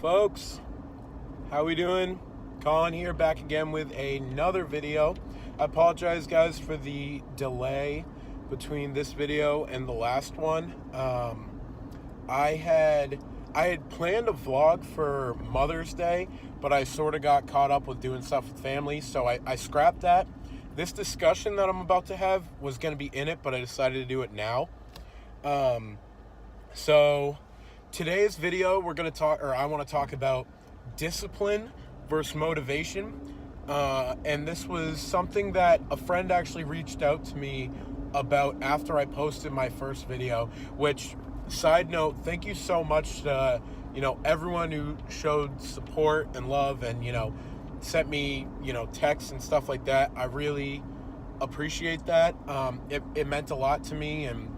Folks, how we doing? Colin here, back again with another video. I apologize, guys, for the delay between this video and the last one. I had planned a vlog for Mother's Day, but I sort of got caught up with doing stuff with family, so I scrapped that. This discussion that I'm about to have was going to be in it, but I decided to do it now. So today's video, I want to talk about discipline versus motivation. And this was something that a friend actually reached out to me about after I posted my first video, which, side note, thank you so much to, everyone who showed support and love and, sent me, texts and stuff like that. I really appreciate that. It meant a lot to me, and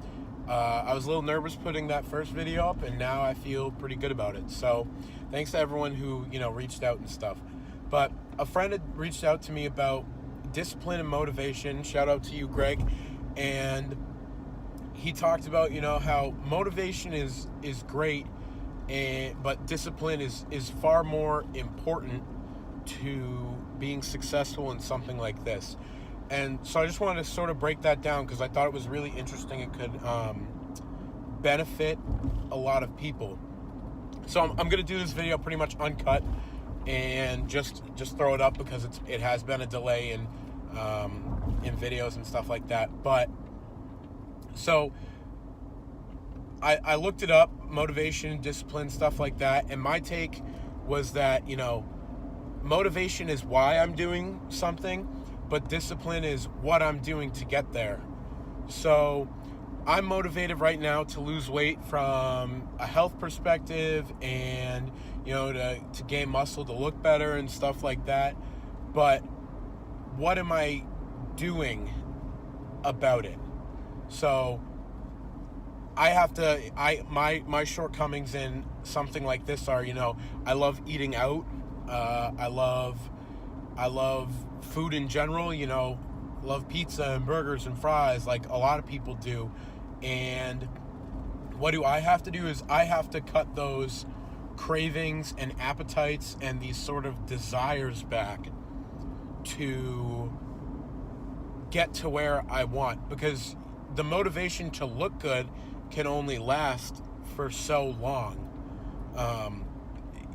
I was a little nervous putting that first video up, and now I feel pretty good about it. So thanks to everyone who, reached out and stuff. But a friend had reached out to me about discipline and motivation. Shout out to you, Greg. And he talked about, how motivation is great, but discipline is far more important to being successful in something like this. And so I just wanted to sort of break that down because I thought it was really interesting. It could benefit a lot of people. So I'm going to do this video pretty much uncut and just throw it up because it has been a delay in videos and stuff like that. But so I looked it up, motivation, discipline, stuff like that, and my take was that, motivation is why I'm doing something, but discipline is what I'm doing to get there. So I'm motivated right now to lose weight from a health perspective and, to gain muscle, to look better and stuff like that. But what am I doing about it? So my shortcomings in something like this are, I love eating out. I love food in general, love pizza and burgers and fries like a lot of people do. And what do I have to do is I have to cut those cravings and appetites and these sort of desires back to get to where I want, because the motivation to look good can only last for so long.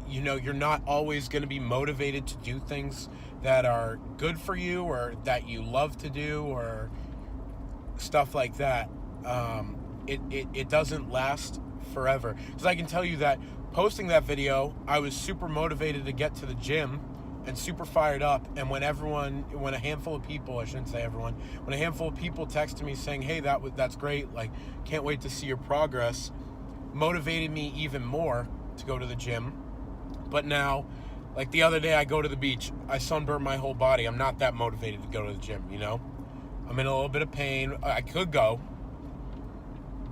You're not always going to be motivated to do things that are good for you or that you love to do or stuff like that. It doesn't last forever. Because I can tell you that posting that video, I was super motivated to get to the gym and super fired up. And when a handful of people, I shouldn't say everyone, when a handful of people texted me saying, hey, that's great, like, can't wait to see your progress, motivated me even more to go to the gym. But now, like the other day, I go to the beach, I sunburn my whole body. I'm not that motivated to go to the gym, I'm in a little bit of pain. I could go,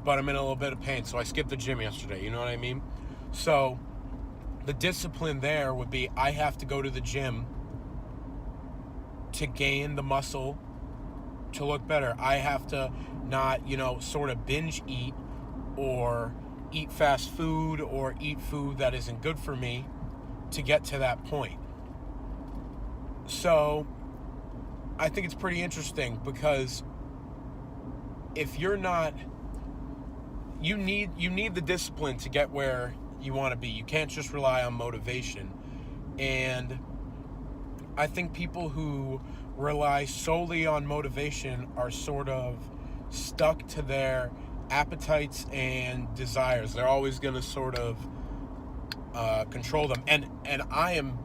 but I'm in a little bit of pain, so I skipped the gym yesterday, you know what I mean? So the discipline there would be I have to go to the gym to gain the muscle to look better. I have to not, sort of binge eat or eat fast food or eat food that isn't good for me to get to that point. So I think it's pretty interesting because if you're not, you need the discipline to get where you want to be. You can't just rely on motivation. And I think people who rely solely on motivation are sort of stuck to their appetites and desires. They're always going to sort of control them. And I am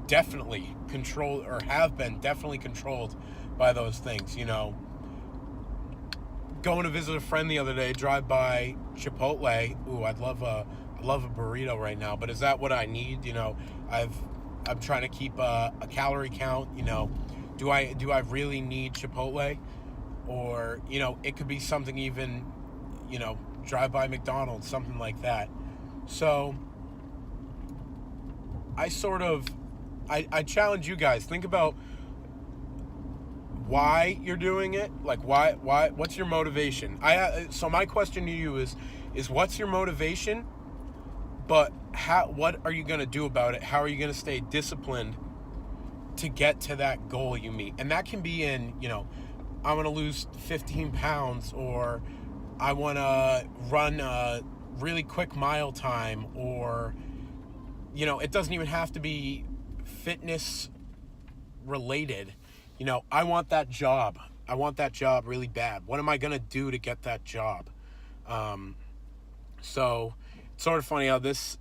definitely controlled, or have been definitely controlled by those things. Going to visit a friend the other day, drive by Chipotle. Ooh, I'd love a burrito right now, but is that what I need? I'm trying to keep a calorie count. Do I really need Chipotle? Or, it could be something even, drive by McDonald's, something like that. So I challenge you guys, think about why you're doing it. Like, why, what's your motivation? So my question to you is what's your motivation? But what are you going to do about it? How are you going to stay disciplined to get to that goal you meet? And that can be in, I want to lose 15 pounds, or I want to run a really quick mile time, or, it doesn't even have to be fitness related. I want that job. I want that job really bad. What am I going to do to get that job? So it's sort of funny how this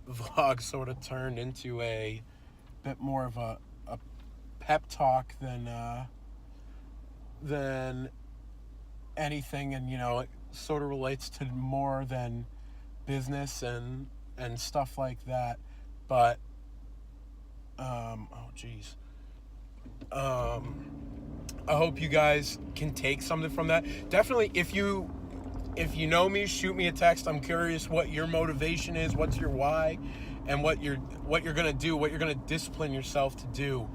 vlog sort of turned into a bit more of a pep talk than anything, and it sort of relates to more than business and stuff like that. But I hope you guys can take something from that. Definitely, if you know me, shoot me a text. I'm curious what your motivation is, what's your why, and what you're gonna do, what you're gonna discipline yourself to do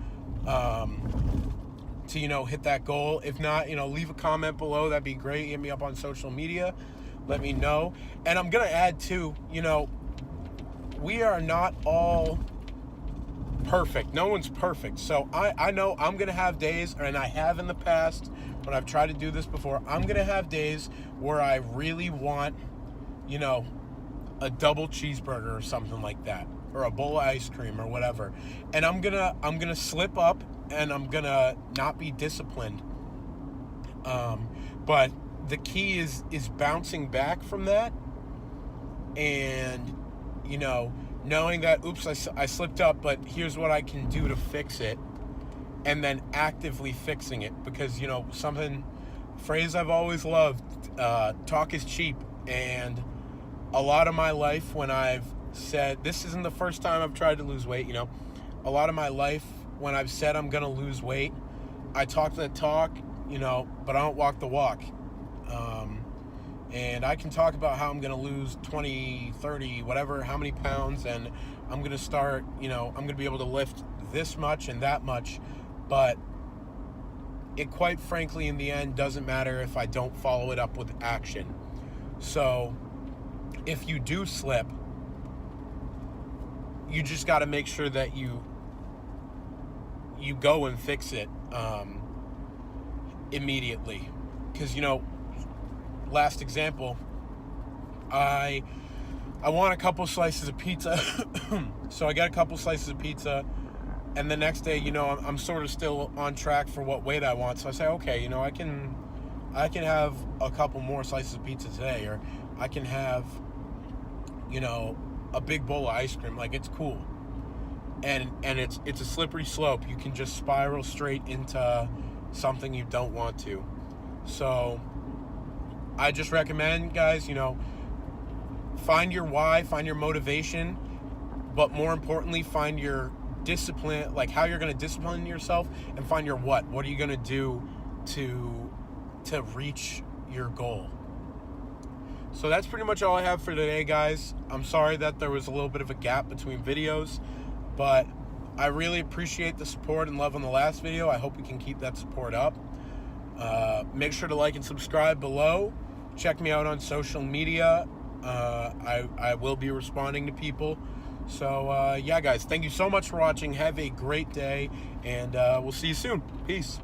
to hit that goal. If not, leave a comment below. That'd be great. Hit me up on social media. Let me know. And I'm gonna add too, we are not all perfect. No one's perfect. So I know I'm gonna have days, and I have in the past when I've tried to do this before, I'm gonna have days where I really want, a double cheeseburger or something like that, or a bowl of ice cream or whatever. And I'm gonna slip up, and I'm gonna not be disciplined. But the key is bouncing back from that, and knowing that, oops, I slipped up, but here's what I can do to fix it, and then actively fixing it. Because phrase I've always loved, talk is cheap. And a lot of my life, when I've said, this isn't the first time I've tried to lose weight, a lot of my life when I've said I'm gonna lose weight, I talk the talk, but I don't walk the walk. And I can talk about how I'm going to lose 20, 30, whatever, how many pounds, and I'm going to start, I'm going to be able to lift this much and that much, but it quite frankly in the end doesn't matter if I don't follow it up with action. So if you do slip, you just got to make sure that you go and fix it immediately. Because, last example, I want a couple slices of pizza. So I got a couple slices of pizza, and the next day, I'm sort of still on track for what weight I want. So I say, okay, I can have a couple more slices of pizza today, or I can have, a big bowl of ice cream. Like, it's cool. And it's a slippery slope. You can just spiral straight into something you don't want to. So I just recommend, guys, find your why, find your motivation, but more importantly, find your discipline, like how you're going to discipline yourself, and find your what. What are you going to do to reach your goal? So that's pretty much all I have for today, guys. I'm sorry that there was a little bit of a gap between videos, but I really appreciate the support and love on the last video. I hope we can keep that support up. Make sure to like and subscribe below. Check me out on social media. I will be responding to people. So, yeah, guys, thank you so much for watching. Have a great day, and we'll see you soon. Peace.